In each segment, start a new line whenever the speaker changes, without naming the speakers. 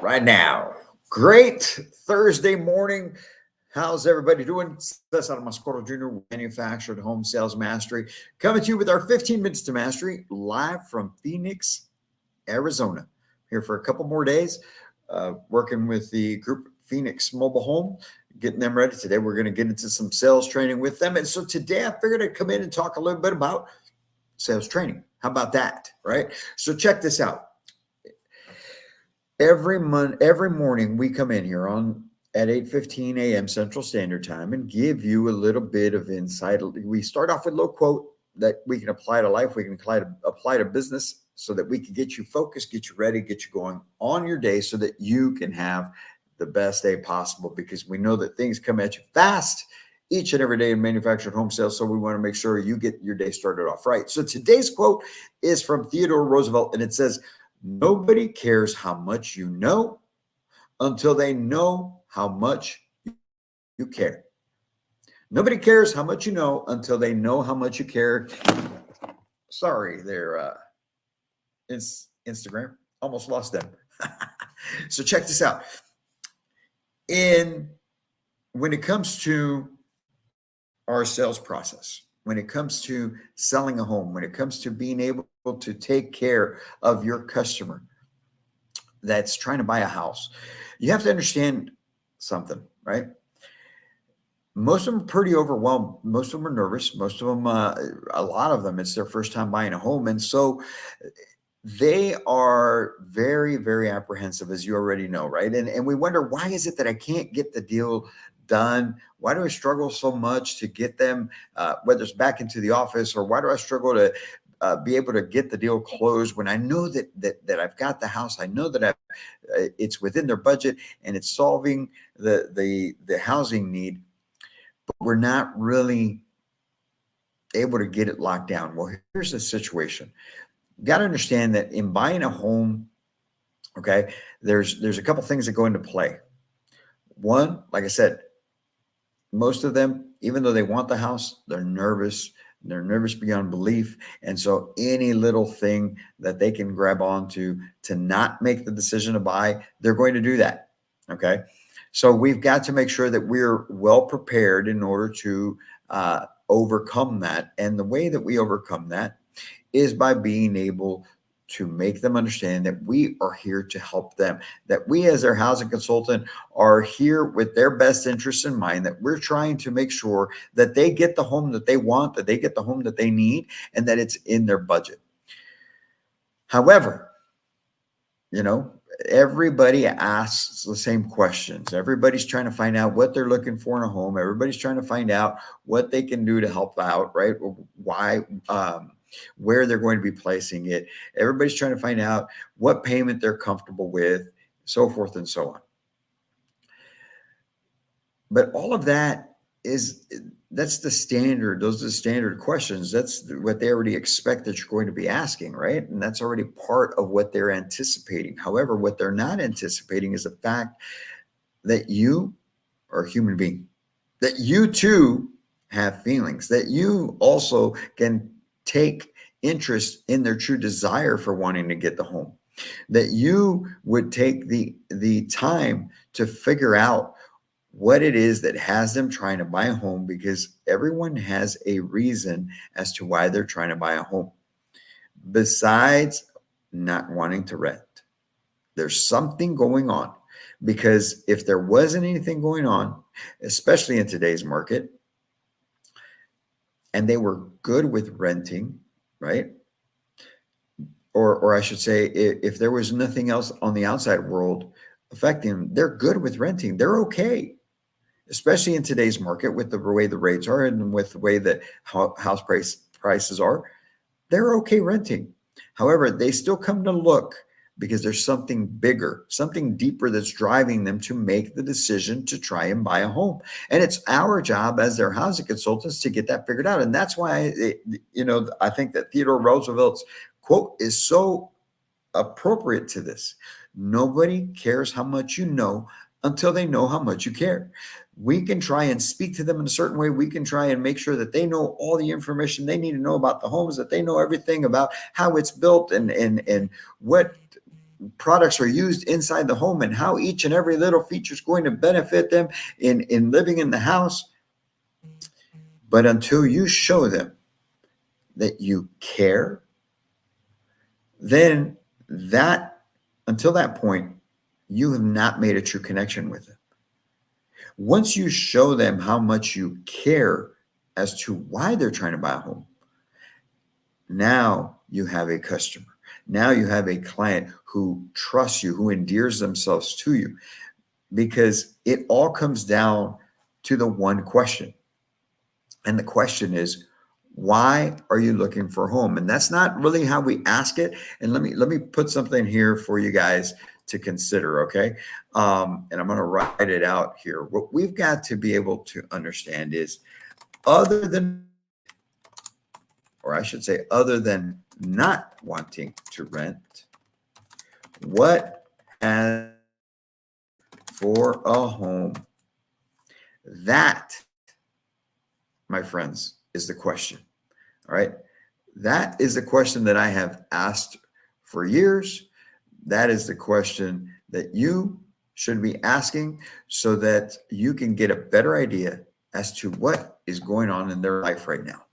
right now. Great Thursday morning. How's everybody doing? Cesar Mascoro Jr., Manufactured Home Sales Mastery, coming to you with our 15 Minutes to Mastery live from Phoenix, Arizona. Here for a couple more days, working with the group Phoenix Mobile Home, getting them ready. Today, we're going to get into some sales training with them. And so today, I figured I'd come in and talk a little bit about sales training. How about that, right? So check this out. Every morning we come in here on at 8:15 a.m. Central Standard Time and give you a little bit of insight. We start off with a little quote that we can apply to life, we can apply to business so that we can get you focused, get you ready, get you going on your day so that you can have the best day possible, because we know that things come at you fast each and every day in manufactured home sales. So we want to make sure you get your day started off right. So today's quote is from Theodore Roosevelt, and it says, "Nobody cares how much you know until they know how much you care." Nobody cares how much you know until they know how much you care. Sorry there, it's Instagram. Almost lost them. So check this out. When it comes to our sales process, when it comes to selling a home, when it comes to being able to take care of your customer that's trying to buy a house, you have to understand something, right? Most of them are pretty overwhelmed. Most of them are nervous. Most of them, a lot of them, it's their first time buying a home. And so they are very, very apprehensive, as you already know, right? And we wonder, why is it that I can't get the deal done? Why do I struggle so much to get them, whether it's back into the office, or why do I struggle to be able to get the deal closed when I know that I've got the house, I know that it's within their budget and it's solving the housing need, but we're not really able to get it locked down. Well, here's the situation. You got to understand that in buying a home, okay, there's a couple things that go into play. One, like I said, most of them, even though they want the house, they're nervous. They're nervous beyond belief. And so any little thing that they can grab onto to not make the decision to buy, they're going to do that. Okay. So we've got to make sure that we're well prepared in order to overcome that. And the way that we overcome that is by being able to make them understand that we are here to help them, that we as their housing consultant are here with their best interests in mind, that we're trying to make sure that they get the home that they want, that they get the home that they need, and that it's in their budget. However, everybody asks the same questions. Everybody's trying to find out what they're looking for in a home. Everybody's trying to find out what they can do to help out, right? Why, where they're going to be placing it. Everybody's trying to find out what payment they're comfortable with, so forth and so on. But all of that's the standard. Those are the standard questions. That's what they already expect that you're going to be asking, right? And that's already part of what they're anticipating. However, what they're not anticipating is the fact that you are a human being, that you too have feelings, that you also can take interest in their true desire for wanting to get the home, that you would take the time to figure out what it is that has them trying to buy a home, because everyone has a reason as to why they're trying to buy a home. Besides not wanting to rent, there's something going on, because if there wasn't anything going on, especially in today's market, and they were good with renting, right? Or I should say, if there was nothing else on the outside world affecting them, they're good with renting. They're okay, especially in today's market with the way the rates are and with the way that house prices are. They're okay renting. However, they still come to look because there's something bigger, something deeper that's driving them to make the decision to try and buy a home. And it's our job as their housing consultants to get that figured out. And that's why, I think that Theodore Roosevelt's quote is so appropriate to this. Nobody cares how much you know until they know how much you care. We can try and speak to them in a certain way. We can try and make sure that they know all the information they need to know about the homes, that they know everything about how it's built and what products are used inside the home and how each and every little feature is going to benefit them in living in the house. But until you show them that you care, then that until that point, you have not made a true connection with them. Once you show them how much you care as to why they're trying to buy a home, now you have a customer. Now you have a client who trusts you, who endears themselves to you, because it all comes down to the one question. And the question is, why are you looking for a home? And that's not really how we ask it. And let me put something here for you guys to consider, okay? And I'm going to write it out here. What we've got to be able to understand is, other than, or I should say, other than not wanting to rent, what has for a home? That, my friends, is the question. All right. That is the question that I have asked for years. That is the question that you should be asking, so that you can get a better idea as to what is going on in their life right now.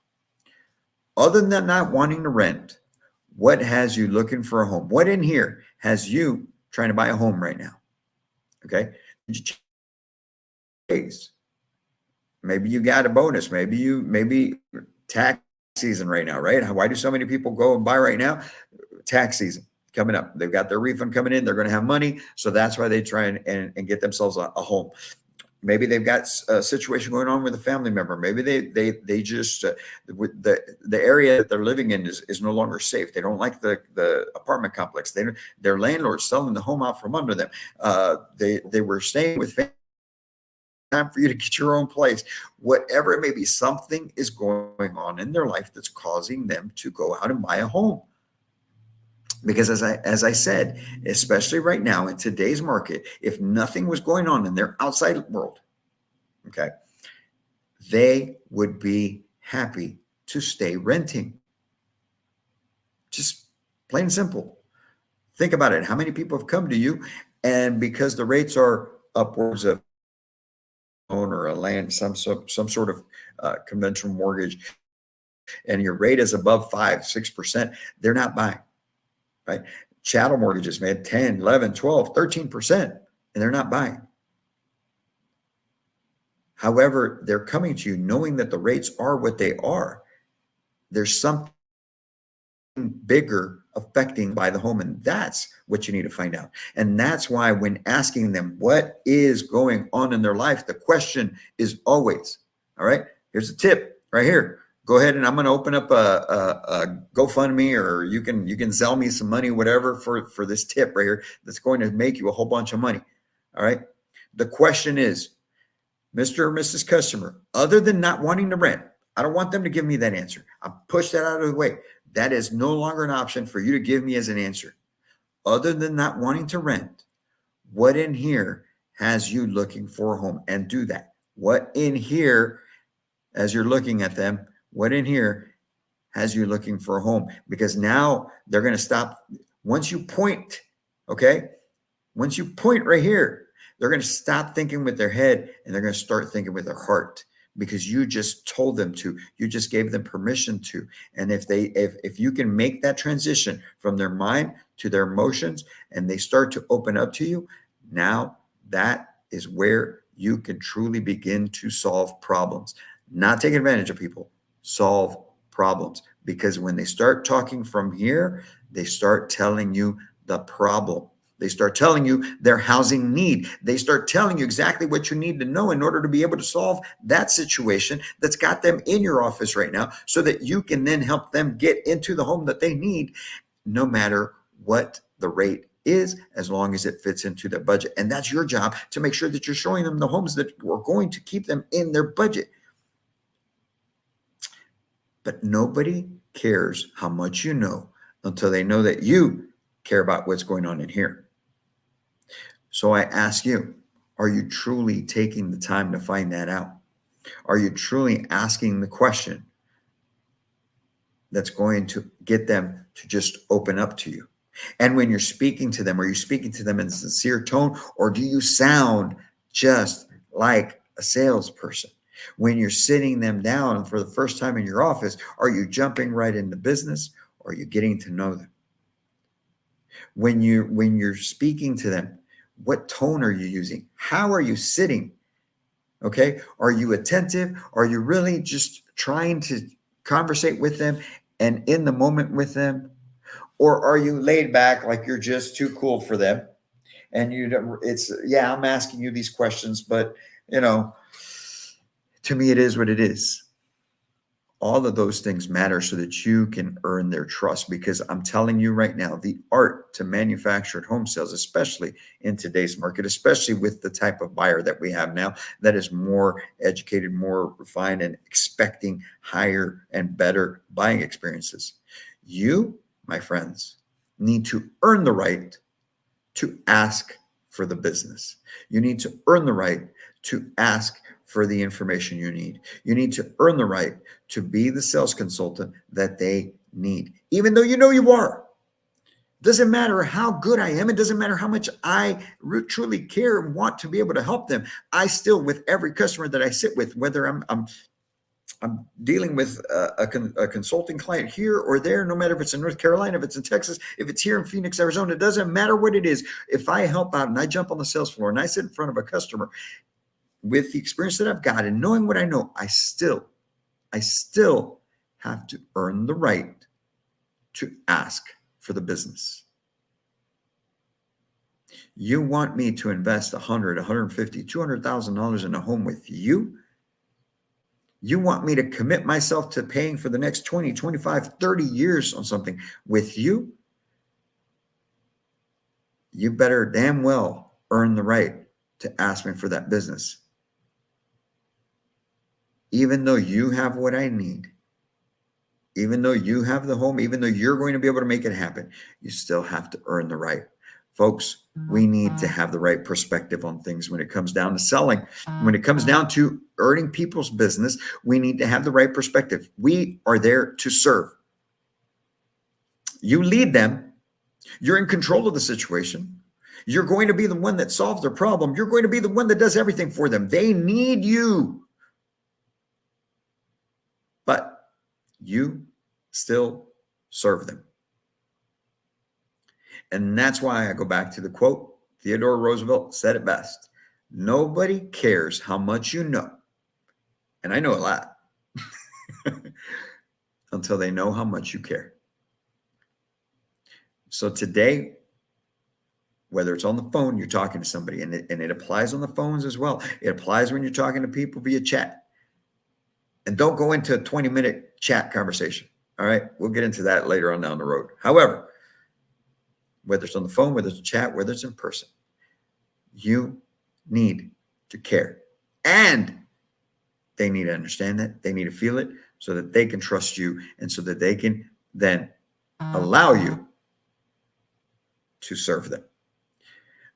Other than not wanting to rent, what has you looking for a home? What in here has you trying to buy a home right now? Okay. Maybe you got a bonus. Maybe tax season right now, right? Why do so many people go and buy right now? Tax season coming up. They've got their refund coming in. They're going to have money. So that's why they try and get themselves a home. Maybe they've got a situation going on with a family member. Maybe they just the area that they're living in is no longer safe. They don't like the apartment complex. Their landlord's selling the home out from under them. They were staying with family. Time for you to get your own place. Whatever it may be, something is going on in their life that's causing them to go out and buy a home. Because as I said, especially right now in today's market, if nothing was going on in their outside world, okay, they would be happy to stay renting. Just plain and simple. Think about it. How many people have come to you, and because the rates are upwards of or a land, some sort of conventional mortgage, and your rate is above 5-6%, they're not buying, right? Chattel mortgages, man, 10, 11, 12, 13%, and they're not buying. However, they're coming to you knowing that the rates are what they are. There's something bigger affecting by the home, and that's what you need to find out. And that's why when asking them what is going on in their life, the question is always, all right, here's a tip right here. Go ahead, and I'm going to open up a GoFundMe, or you can sell me some money, whatever, for this tip right here that's going to make you a whole bunch of money. All right. The question is, Mr. or Mrs. Customer, other than not wanting to rent, I don't want them to give me that answer. I'll push that out of the way. That is no longer an option for you to give me as an answer. Other than not wanting to rent, what in here has you looking for a home? And do that. What in here, as you're looking at them, what in here has you looking for a home? Because now they're going to stop. Once you point, okay, once you point right here, they're going to stop thinking with their head and they're going to start thinking with their heart, because you just told them to. You just gave them permission to. And if you can make that transition from their mind to their emotions, and they start to open up to you, now that is where you can truly begin to solve problems. Not take advantage of people, solve problems. Because when they start talking from here, they start telling you the problem. They start telling you their housing need. They start telling you exactly what you need to know in order to be able to solve that situation that's got them in your office right now, so that you can then help them get into the home that they need, no matter what the rate is, as long as it fits into their budget. And that's your job, to make sure that you're showing them the homes that are going to keep them in their budget. But nobody cares how much you know until they know that you care about what's going on in here. So I ask you, are you truly taking the time to find that out? Are you truly asking the question that's going to get them to just open up to you? And when you're speaking to them, are you speaking to them in a sincere tone, or do you sound just like a salesperson? When you're sitting them down for the first time in your office, are you jumping right into business, or are you getting to know them? When you're speaking to them, what tone are you using? How are you sitting? Okay. Are you attentive? Are you really just trying to conversate with them and in the moment with them? Or are you laid back like you're just too cool for them? And it's, yeah, I'm asking you these questions, but to me, it is what it is. All of those things matter so that you can earn their trust, because I'm telling you right now, the art to manufactured home sales, especially in today's market, especially with the type of buyer that we have now that is more educated, more refined, and expecting higher and better buying experiences. You, my friends, need to earn the right to ask for the business. You need to earn the right to ask for the information you need. You need to earn the right to be the sales consultant that they need, even though you are. Doesn't matter how good I am. It doesn't matter how much I truly care and want to be able to help them. I still, with every customer that I sit with, whether I'm dealing with a consulting client here or there, no matter if it's in North Carolina, if it's in Texas, if it's here in Phoenix, Arizona, it doesn't matter what it is. If I help out and I jump on the sales floor and I sit in front of a customer with the experience that I've got and knowing what I know, I still have to earn the right to ask for the business. You want me to invest $100, $150, $200,000 in a home with you? You want me to commit myself to paying for the next 20, 25, 30 years on something with you? You better damn well earn the right to ask me for that business. Even though you have what I need, even though you have the home, even though you're going to be able to make it happen, you still have to earn the right. Folks, we need to have the right perspective on things when it comes down to selling. When it comes down to earning people's business, we need to have the right perspective. We are there to serve. You lead them. You're in control of the situation. You're going to be the one that solves their problem. You're going to be the one that does everything for them. They need you. But you still serve them. And that's why I go back to the quote. Theodore Roosevelt said it best. Nobody cares how much you know, and I know a lot, until they know how much you care. So today, whether it's on the phone, you're talking to somebody, and it applies on the phones as well. It applies when you're talking to people via chat. And don't go into a 20-minute chat conversation. All right. We'll get into that later on down the road. However, whether it's on the phone, whether it's a chat, whether it's in person, you need to care. And they need to understand that. They need to feel it so that they can trust you and so that they can then allow you to serve them.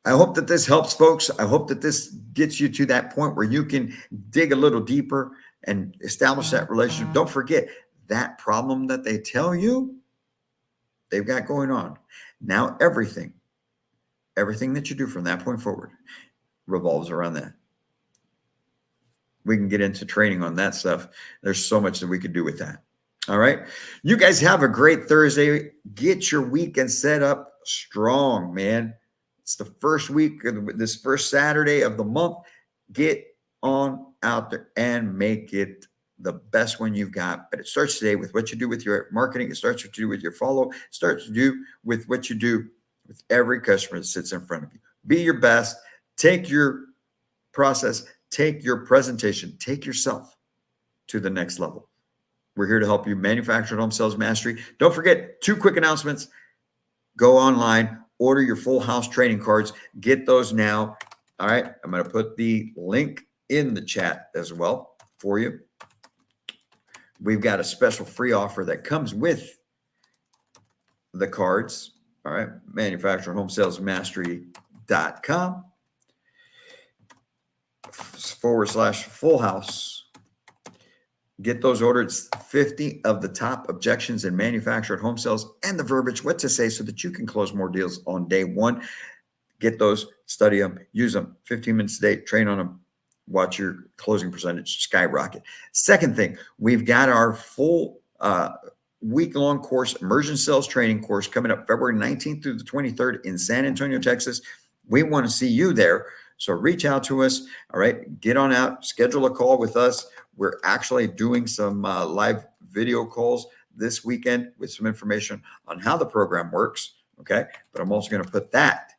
I hope that this helps, folks. I hope that this gets you to that point where you can dig a little deeper and establish that relationship. Don't forget that problem that they tell you they've got going on. Now everything that you do from that point forward revolves around that. We can get into training on that stuff. There's so much that we could do with that. All right. You guys have a great Thursday. Get your weekend set up strong, man. It's the first week of this first Saturday of the month. Get on out there and make it the best one you've got. But it starts today with what you do with your marketing. It starts what you do with your follow. It starts to do with what you do with every customer that sits in front of you. Be your best. Take your process. Take your presentation. Take yourself to the next level. We're here to help you. Manufactured Home Sales Mastery. Don't forget, 2 quick announcements. Go online. Order your full house training cards. Get those now. All right. I'm going to put the link in the chat as well for you. We've got a special free offer that comes with the cards. All right. ManufacturedHomeSalesMastery.com /full house. Get those ordered. It's 50 of the top objections in manufactured home sales and the verbiage, what to say, so that you can close more deals on day one. Get those, study them, use them 15 minutes a day, train on them, watch your closing percentage skyrocket. Second thing, we've got our full week-long course, Immersion Sales Training course, coming up February 19th through the 23rd in San Antonio, Texas. We want to see you there. So reach out to us. All right. Get on out, schedule a call with us. We're actually doing some live video calls this weekend with some information on how the program works. Okay. But I'm also going to put that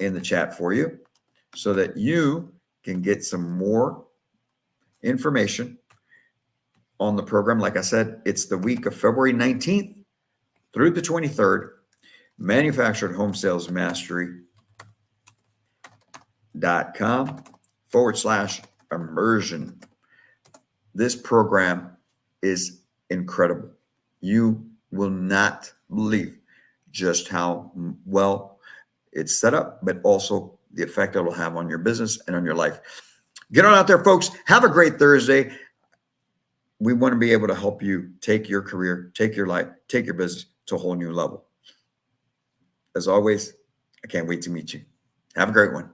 in the chat for you so that you can get some more information on the program. Like I said, it's the week of February 19th through the 23rd, Manufactured Home Sales Mastery.com/immersion. This program is incredible. You will not believe just how well it's set up, but also the effect it will have on your business and on your life. Get on out there, folks. Have a great Thursday. We want to be able to help you take your career, take your life, take your business to a whole new level. As always, I can't wait to meet you. Have a great one.